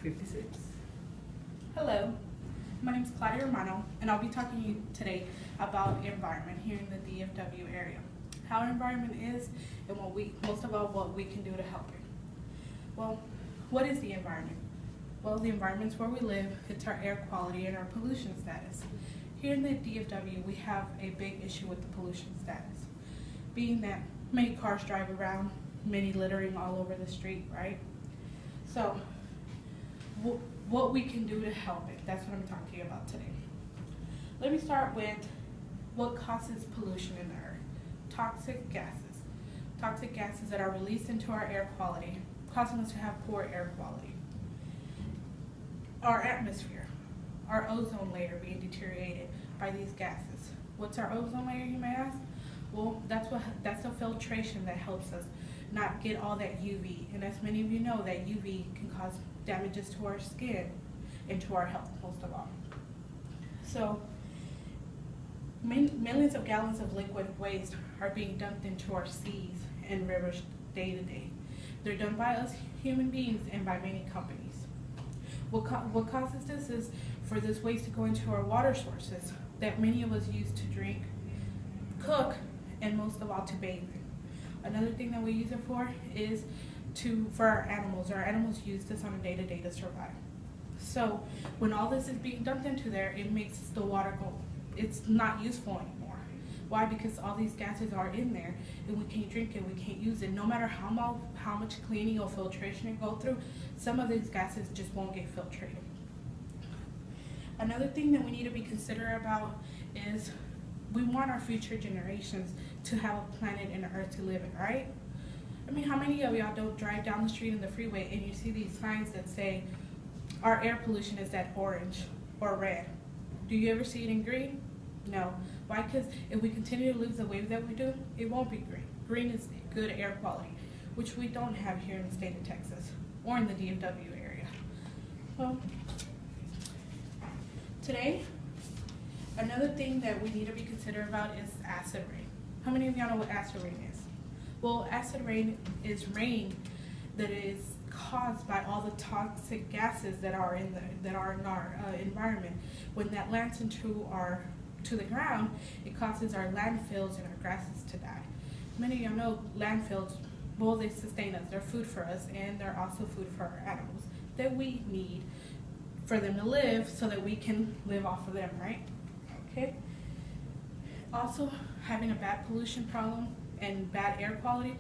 56. Hello, my name is Claudia Romano, and I'll be talking to you today about environment here in the DFW area. How our environment is, and most of all, what we can do to help it. Well, what is the environment? Well, the environment's where we live, it's our air quality and our pollution status. Here in the DFW, we have a big issue with the pollution status, being that many cars drive around, many littering all over the street, right? So, what we can do to help it, that's what I'm talking to you about today. Let me start with what causes pollution in the earth. Toxic gases. Toxic gases that are released into our air quality, causing us to have poor air quality. Our atmosphere, our ozone layer being deteriorated by these gases. What's our ozone layer, you may ask? Well, that's a filtration that helps us not get all that UV. And as many of you know, that UV can cause damages to our skin and to our health, most of all. So, millions of gallons of liquid waste are being dumped into our seas and rivers day to day. They're done by us human beings and by many companies. What causes this is for this waste to go into our water sources that many of us use to drink, cook, and most of all to bathe in. Another thing that we use it for is for our animals. Our animals use this on a day-to-day to survive. So when all this is being dumped into there, it makes the water go, it's not useful anymore. Why? Because all these gases are in there and we can't drink it, we can't use it. No matter how much cleaning or filtration it go through, some of these gases just won't get filtrated. Another thing that we need to be considerate about is we want our future generations to have a planet and an earth to live in, right? I mean, how many of y'all don't drive down the street in the freeway and you see these signs that say our air pollution is at orange or red? Do you ever see it in green? No. Why? Because if we continue to live the way that we do, it won't be green. Green is good air quality, which we don't have here in the state of Texas or in the DFW area. Well, today, another thing that we need to be considerate about is acid rain. How many of y'all know what acid rain is? Well, acid rain is rain that is caused by all the toxic gases that are in our environment. When that lands to the ground, it causes our landfills and our grasses to die. Many of y'all know landfills, well, they sustain us. They're food for us, and they're also food for our animals that we need for them to live so that we can live off of them, right? Okay. Also, having a bad pollution problem and bad air quality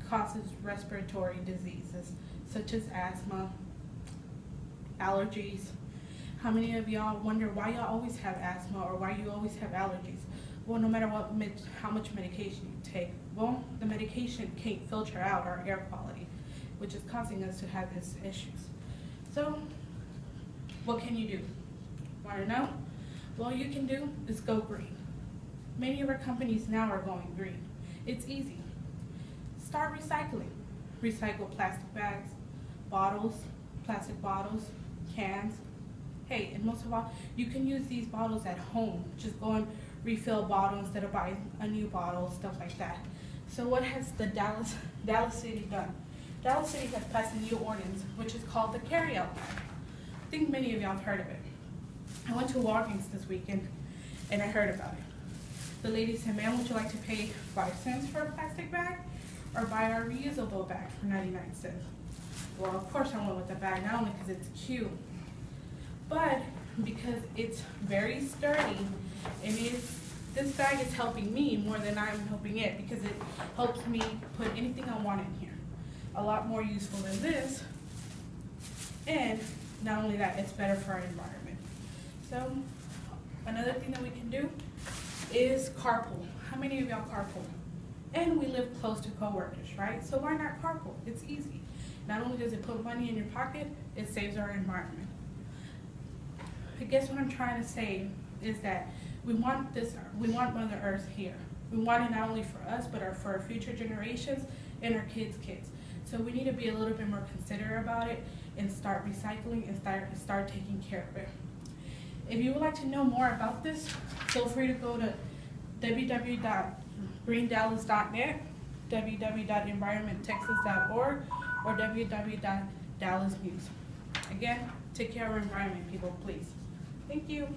causes respiratory diseases such as asthma, allergies. How many of y'all wonder why y'all always have asthma or why you always have allergies? Well, no matter how much medication you take, well, the medication can't filter out our air quality, which is causing us to have these issues. So, what can you do? Want to know? Well, all you can do is go green. Many of our companies now are going green. It's easy. Start recycling. Recycle plastic bags, bottles, plastic bottles, cans. Hey, and most of all, you can use these bottles at home. Just go and refill a bottle instead of buying a new bottle, stuff like that. So what has the Dallas City done? Dallas City has passed a new ordinance, which is called the carryout bag. I think many of y'all have heard of it. I went to Walgreens this weekend and I heard about it. The lady said, ma'am, would you like to pay 5 cents for a plastic bag or buy our reusable bag for 99 cents? Well, of course I went with the bag, not only because it's cute, but because it's very sturdy and this bag is helping me more than I'm helping it because it helps me put anything I want in here. A lot more useful than this, and not only that, it's better for our environment. So, another thing that we can do is carpool. How many of y'all carpool? And we live close to coworkers, right? So why not carpool? It's easy. Not only does it put money in your pocket, it saves our environment. I guess what I'm trying to say is that we want Mother Earth here. We want it not only for us, but for our future generations and our kids' kids. So we need to be a little bit more considerate about it and start recycling and start taking care of it. If you would like to know more about this, feel free to go to www.greendallas.net, www.environmenttexas.org, or www.dallasnews. Again, take care of our environment, people, please. Thank you.